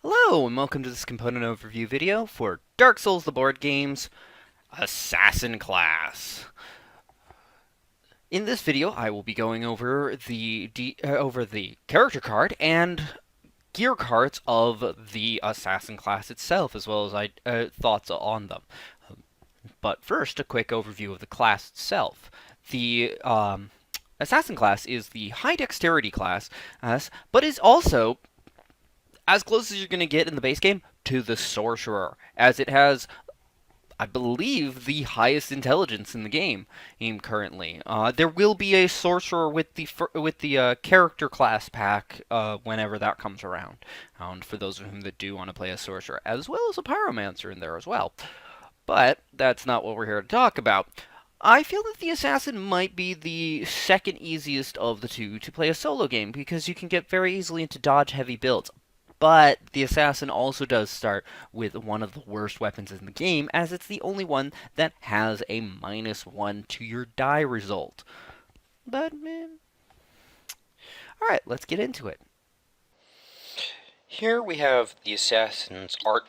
Hello, and welcome to this component overview video for Dark Souls the board game's Assassin class. In this video, I will be going over the character card and gear cards of the Assassin class itself, as well as thoughts on them. But first, a quick overview of the class itself. The Assassin class is the high dexterity class, but is also as close as you're going to get in the base game to the Sorcerer, as it has, I believe, the highest intelligence in the game currently. There will be a Sorcerer with the character class pack whenever that comes around, and for those of whom that do want to play a Sorcerer, as well as a Pyromancer in there as well. But that's not what we're here to talk about. I feel that the Assassin might be the second easiest of the two to play a solo game because you can get very easily into dodge-heavy builds. But the Assassin also does start with one of the worst weapons in the game, as it's the only one that has a -1 to your die result. But, alright, let's get into it. Here we have the Assassin's art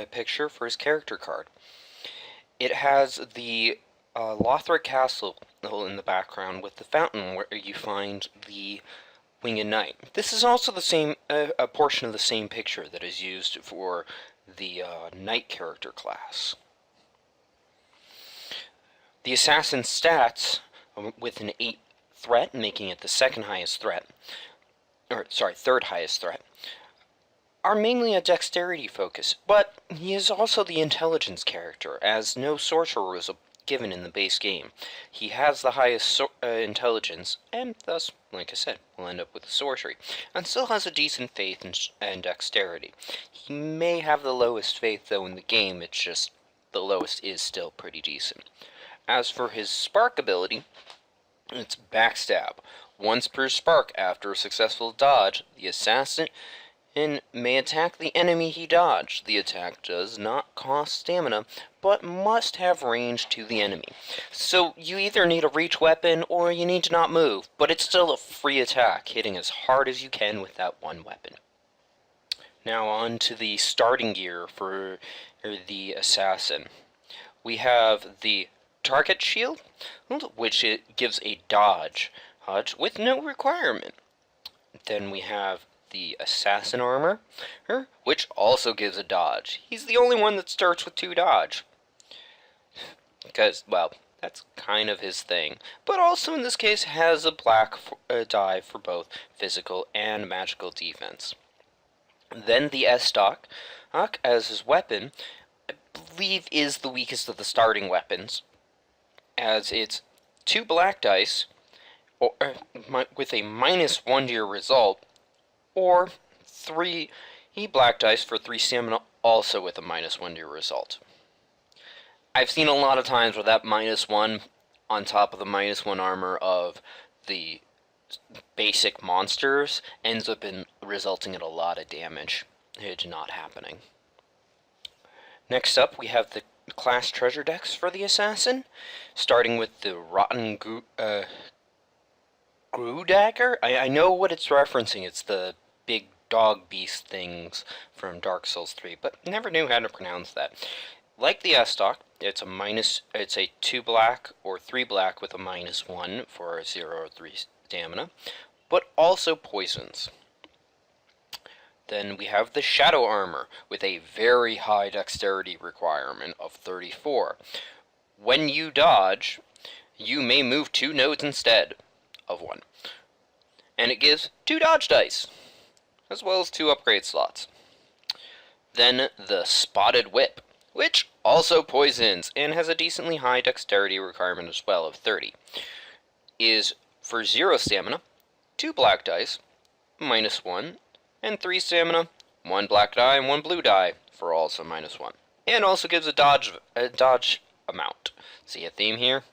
picture for his character card. It has the Lothric Castle in the background with the fountain where you find the Winged Knight. This is also the same a portion of the same picture that is used for the Knight character class. The Assassin's stats, with an 8 threat, making it the third highest threat, are mainly a dexterity focus, but he is also the intelligence character, as no sorcerer was given in the base game. He has the highest intelligence, and thus, like I said, will end up with a sorcery, and still has a decent faith and dexterity. He may have the lowest faith, though, in the game. It's just the lowest is still pretty decent. As for his spark ability, it's backstab. Once per spark after a successful dodge, the assassin may attack the enemy he dodged. The attack does not cost stamina, but must have range to the enemy. So you either need a reach weapon or you need to not move, but it's still a free attack, hitting as hard as you can with that one weapon. Now on to the starting gear for the assassin. We have the target shield, which it gives a dodge with no requirement. Then we have the assassin armor, which also gives a dodge. He's the only one that starts with 2 dodge. Because, well, that's kind of his thing. But also in this case has a black die for both physical and magical defense. Then the S-Stock, as his weapon, I believe is the weakest of the starting weapons, as it's 2 black dice with a -1 to your result, or 3 black dice for 3 stamina, also with a -1 to your result. I've seen a lot of times where that -1 on top of the -1 armor of the basic monsters ends up resulting in a lot of damage. It's not happening. Next up, we have the class treasure decks for the assassin, starting with the Rotten Grue Dagger. I know what it's referencing. It's the big dog beast things from Dark Souls 3, but never knew how to pronounce that. Like the S-Stock, it's a 2 black or 3 black with a -1 for a 0 or 3 stamina, but also poisons. Then we have the Shadow Armor with a very high dexterity requirement of 34. When you dodge, you may move 2 nodes instead of 1. And it gives 2 dodge dice, as well as 2 upgrade slots. Then the Spotted Whip, which also poisons and has a decently high dexterity requirement as well of 30, is for 0 stamina, 2 black dice, -1, and 3 stamina, 1 black die and 1 blue die for also -1. And also gives a dodge amount. See a theme here?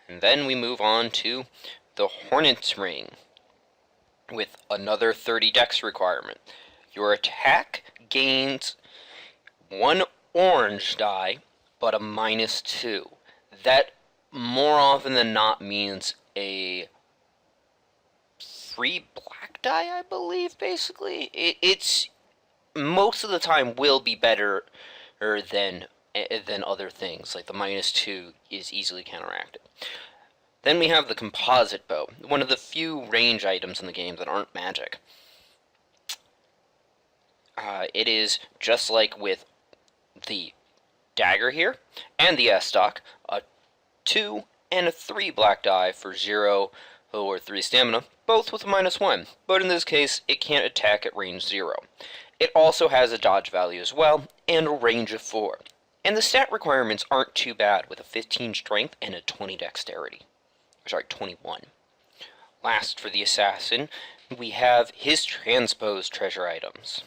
And then we move on to the Hornet's Ring, with another 30 dex requirement. Your attack gains 1 orange die, but a -2. That more often than not means a 3 black die, I believe, basically. It's most of the time will be better than other things, like the -2 is easily counteracted. Then we have the composite bow, one of the few range items in the game that aren't magic. It is just like with the dagger here, and the S-stock, a 2 and a 3 black die for 0 or 3 stamina, both with a -1, but in this case, it can't attack at range 0. It also has a dodge value as well, and a range of 4. And the stat requirements aren't too bad, with a 15 strength and a 20 dexterity. Sorry, 21. Last, for the assassin, we have his transposed treasure items.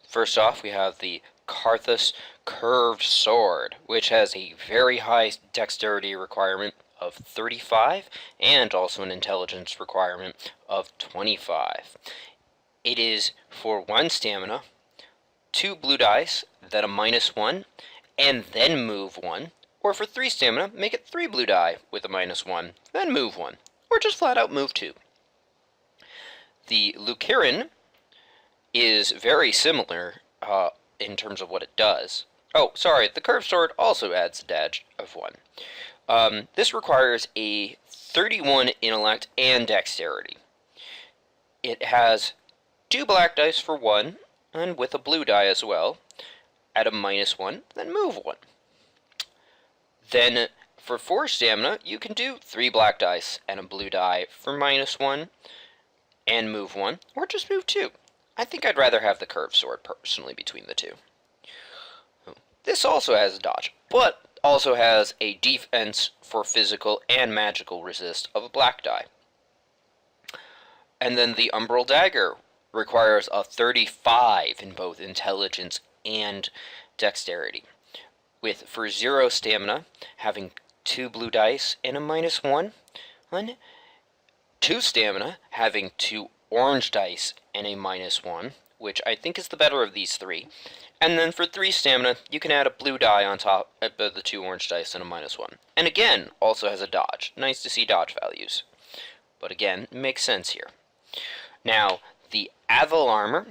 First off, we have the Karthus curved sword, which has a very high dexterity requirement of 35 and also an intelligence requirement of 25. It is for 1 stamina, 2 blue dice, then a -1, and then move 1, or for 3 stamina, make it 3 blue die with a -1, then move 1, or just flat out move 2. The Lucarin is very similar in terms of what it does. Oh, sorry, the curved sword also adds a dodge of 1. This requires a 31 intellect and dexterity. It has 2 black dice for 1, and with a blue die as well, at a -1, then move 1. Then, for 4 stamina, you can do 3 black dice and a blue die for -1, and move 1, or just move 2. I think I'd rather have the curved sword, personally, between the two. This also has a dodge, but also has a defense for physical and magical resist of a black die. And then the Umbral Dagger requires a 35 in both intelligence and dexterity, with for 0 stamina having 2 blue dice and a -1, and 2 stamina having 2 orange dice and a -1, which I think is the better of these 3. And then for 3 stamina, you can add a blue die on top of the 2 orange dice and a -1. And again, also has a dodge. Nice to see dodge values. But again, it makes sense here. Now, the Avil Armor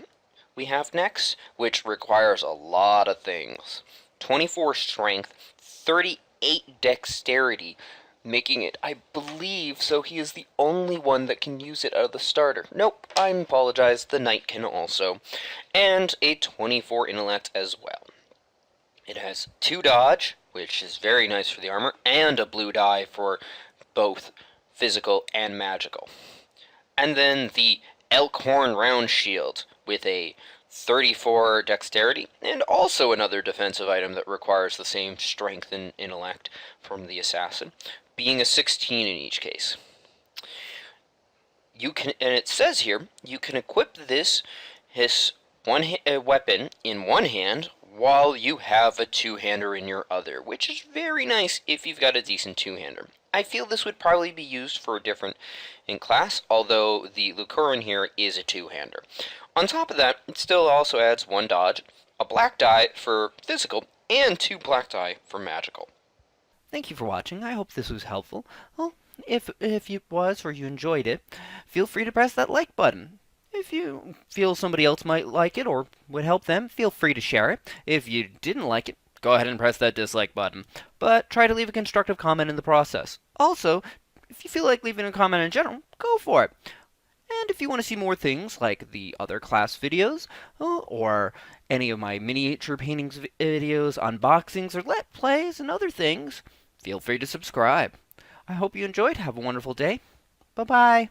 we have next, which requires a lot of things. 24 strength, 38 dexterity, making it, I believe, so he is the only one that can use it out of the starter. Nope, I apologize, the knight can also. And a 24 intellect as well. It has 2 dodge, which is very nice for the armor, and a blue die for both physical and magical. And then the Elkhorn Round Shield, with a 34 dexterity, and also another defensive item that requires the same strength and intellect from the assassin, being a 16 in each case. You can, and it says here, you can equip his weapon in one hand while you have a two-hander in your other, which is very nice if you've got a decent two-hander. I feel this would probably be used for a different in class, although the Lucarin here is a two-hander. On top of that, it still also adds 1 dodge, a black die for physical, and 2 black die for magical. Thank you for watching. I hope this was helpful. Well, if it was or you enjoyed it, feel free to press that like button. If you feel somebody else might like it or would help them, feel free to share it. If you didn't like it, go ahead and press that dislike button. But try to leave a constructive comment in the process. Also, if you feel like leaving a comment in general, go for it. And if you want to see more things like the other class videos, or any of my miniature paintings videos, unboxings, or let plays, and other things, feel free to subscribe. I hope you enjoyed. Have a wonderful day. Bye-bye.